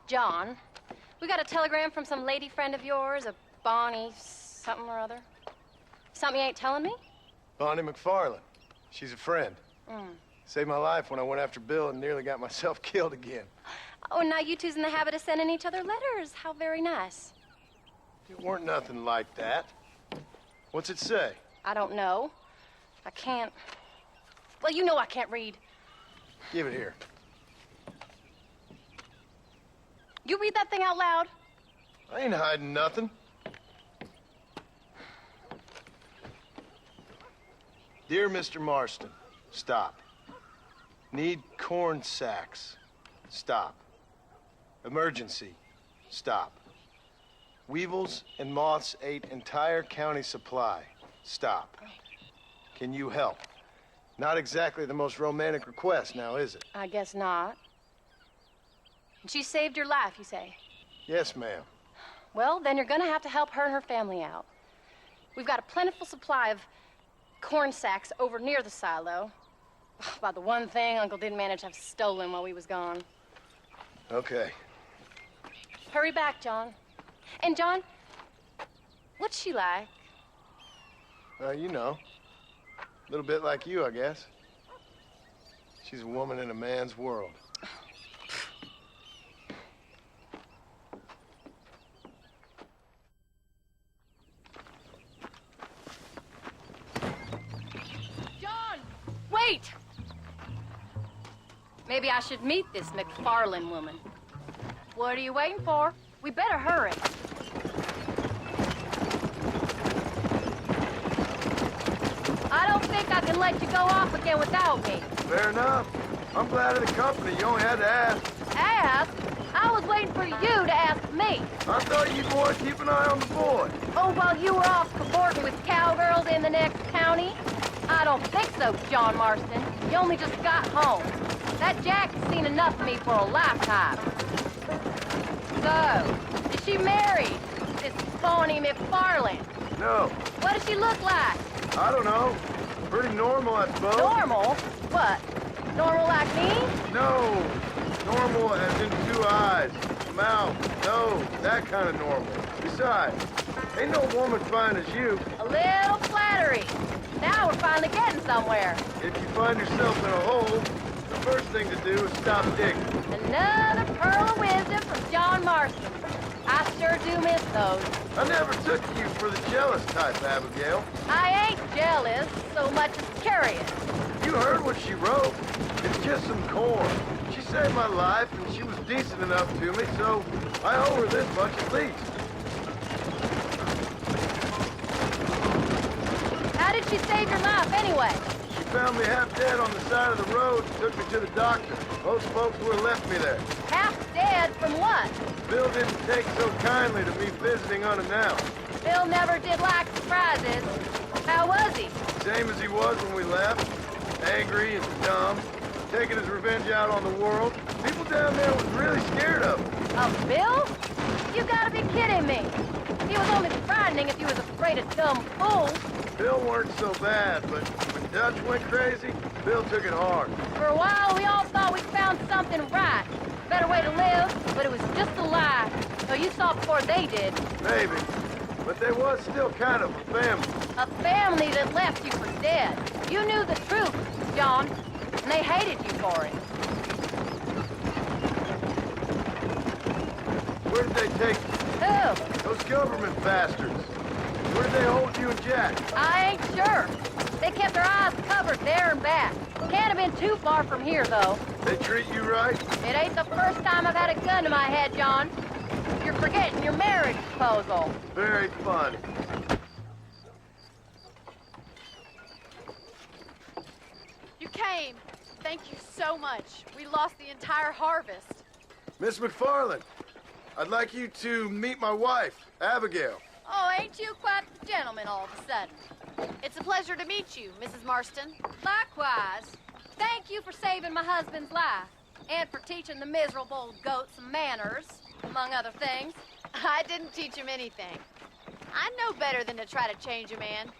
John, we got a telegram from some lady friend of yours, a Bonnie something or other. Something you ain't telling me? Bonnie McFarland. She's a friend. Mm. Saved my life when I went after Bill and nearly got myself killed again. Oh, and now you two's in the habit of sending each other letters. How very nice. It weren't nothing like that. What's it say? I don't know. I can't... Well, you know I can't read. Give it here. You read that thing out loud? I ain't hiding nothing. Dear Mr. Marston, stop. Need corn sacks. Stop. Emergency. Stop. Weevils and moths ate entire county supply. Stop. Can you help? Not exactly the most romantic request now, is it? I guess not. And she saved your life, you say? Yes, ma'am. Well, then you're gonna have to help her and her family out. We've got a plentiful supply of corn sacks over near the silo. About the one thing Uncle didn't manage to have stolen while we was gone. Okay. Hurry back, John. And John, what's she like? You know. A little bit like you, I guess. She's a woman in a man's world. John, wait! Maybe I should meet this McFarland woman. What are you waiting for? We better hurry. I don't think I can let you go off again without me. Fair enough. I'm glad of the company. You only had to ask. Ask? I was waiting for you to ask me. I thought you'd want to keep an eye on the boy. Oh, while you were off cavorting with cowgirls in the next county? I don't think so, John Marston. You only just got home. That Jack has seen enough of me for a lifetime. So, is she married? This Bonnie McFarland? No, What does she look like? I don't know. Pretty normal, I suppose. Normal? What? Normal like me? No, normal as in 2 eyes, mouth, nose, that kind of normal. Besides, ain't no woman fine as you. A little flattery. Now we're finally getting somewhere. If you find yourself in a hole, the first thing to do is stop digging. Another pearl of wisdom from John Marston. I sure do miss those. I never took you for the jealous type, Abigail. I ain't jealous so much as curious. You heard what she wrote. It's just some corn. She saved my life, and she was decent enough to me, so I owe her this much at least. How did she save your life anyway? She found me half dead on the side of the road and took me to the doctor. Most folks would have left me there. Half dead from what? Bill didn't take so kindly to me visiting unannounced. Bill never did like surprises. How was he? Same as he was when we left. Angry and dumb. Taking his revenge out on the world. People down there was really scared of him. Of Bill? You gotta be kidding me. He was only frightening if you was afraid of dumb fools. Bill weren't so bad, but when Dutch went crazy, Bill took it hard. For a while, we all thought we'd found something right. Better way to live, but it was just a lie. So you saw before they did. Maybe. But they was still kind of a family. A family that left you for dead. You knew the truth, John, and they hated you for it. Where did they take you? Who? Those government bastards. Where did they hold you and Jack? I ain't sure. They kept their eyes covered there and back. Can't have been too far from here, though. They treat you right? It ain't the first time I've had a gun to my head, John. You're forgetting your marriage proposal. Very funny. You came. Thank you so much. We lost the entire harvest. Miss McFarland, I'd like you to meet my wife, Abigail. Oh, ain't you quite the gentleman all of a sudden? It's a pleasure to meet you, Mrs. Marston. Likewise. Thank you for saving my husband's life. And for teaching the miserable old goat some manners, among other things. I didn't teach him anything. I know better than to try to change a man.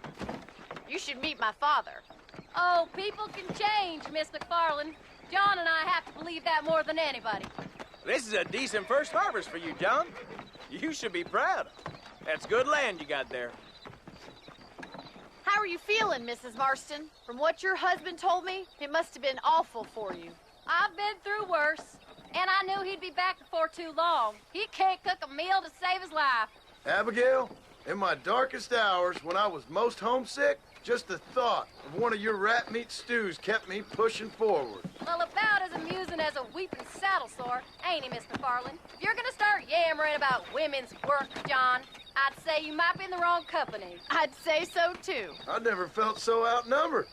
You should meet my father. Oh, people can change, Miss McFarland. John and I have to believe that more than anybody. This is a decent first harvest for you, John. You should be proud. That's good land you got there. How are you feeling, Mrs. Marston? From what your husband told me, it must have been awful for you. I've been through worse, and I knew he'd be back before too long. He can't cook a meal to save his life. Abigail, in my darkest hours, when I was most homesick, just the thought of one of your rat meat stews kept me pushing forward. Well, about as amusing as a weeping saddle sore, ain't he, Miss McFarland? If you're gonna start yammering about women's work, John, I'd say you might be in the wrong company. I'd say so, too. I never felt so outnumbered.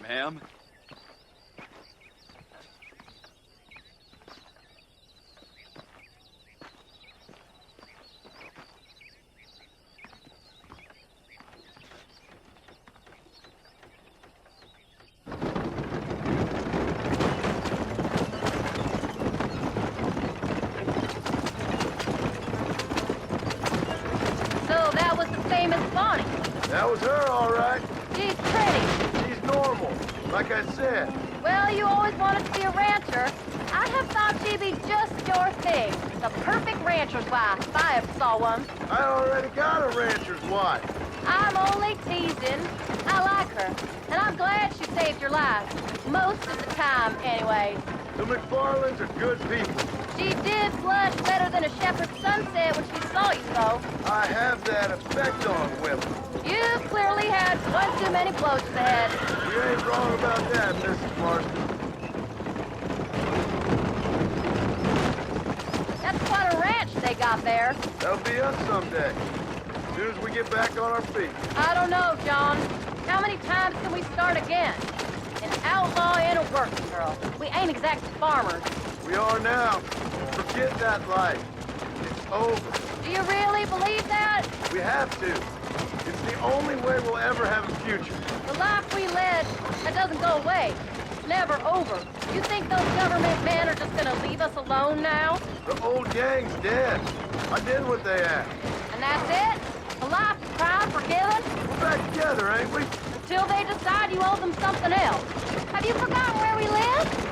Ma'am? So that was the famous Bonnie. That was her, all right. She's pretty. She's normal, like I said. Well, you always wanted to be a rancher. I'd have thought she'd be just your thing. The perfect rancher's wife, if I ever saw one. I already got a rancher's wife. I'm only teasing. I like her, and I'm glad she saved your life. Most of the time, anyway. The McFarlands are good people. She did flush better than a shepherd's sunset when she saw you, though. I have that effect on women. You clearly had one too many blows to the head. You ain't wrong about that, Mrs. Marston. That's quite a ranch they got there. That'll be us someday. As soon as we get back on our feet. I don't know, John. How many times can we start again? An outlaw and a working girl. We ain't exactly farmers. We are now. Forget that life. It's over. Do you really believe that? We have to. It's the only way we'll ever have a future. The life we led, that doesn't go away. It's never over. You think those government men are just gonna leave us alone now? The old gang's dead. I did what they asked. And that's it? A life of crime forgiven? We're back together, ain't we? Until they decide you owe them something else. Have you forgotten where we live?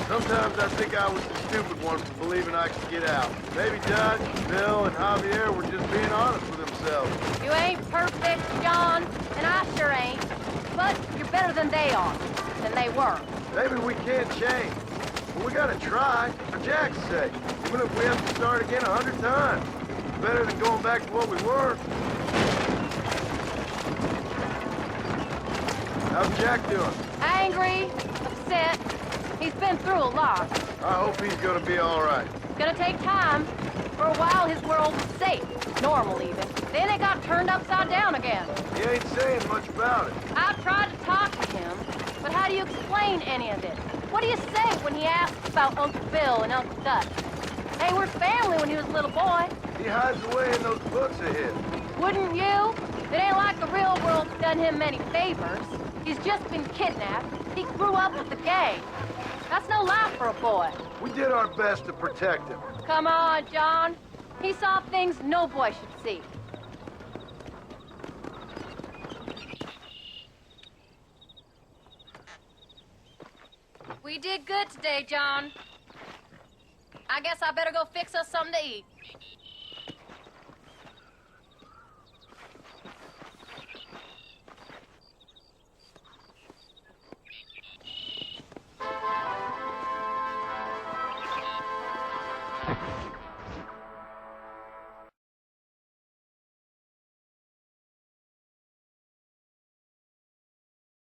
Sometimes I think I was the stupid one for believing I could get out. Maybe Dutch, Bill, and Javier were just being honest with themselves. You ain't perfect, John, and I sure ain't. But you're better than they are, than they were. Maybe we can't change. But we gotta try, for Jack's sake. Even if we have to start again 100 times. Better than going back to what we were. How's Jack doing? Angry, upset. He's been through a lot. I hope he's gonna be all right. It's gonna take time. For a while, his world was safe, normal even. Then it got turned upside down again. He ain't saying much about it. I've tried to talk to him, but how do you explain any of it? What do you say when he asks about Uncle Bill and Uncle Dutch? They were family when he was a little boy. He hides away in those books of his. Wouldn't you? It ain't like the real world's done him many favors. He's just been kidnapped. He grew up with the gang. That's no life for a boy. We did our best to protect him. Come on, John. He saw things no boy should see. We did good today, John. I guess I better go fix us something to eat.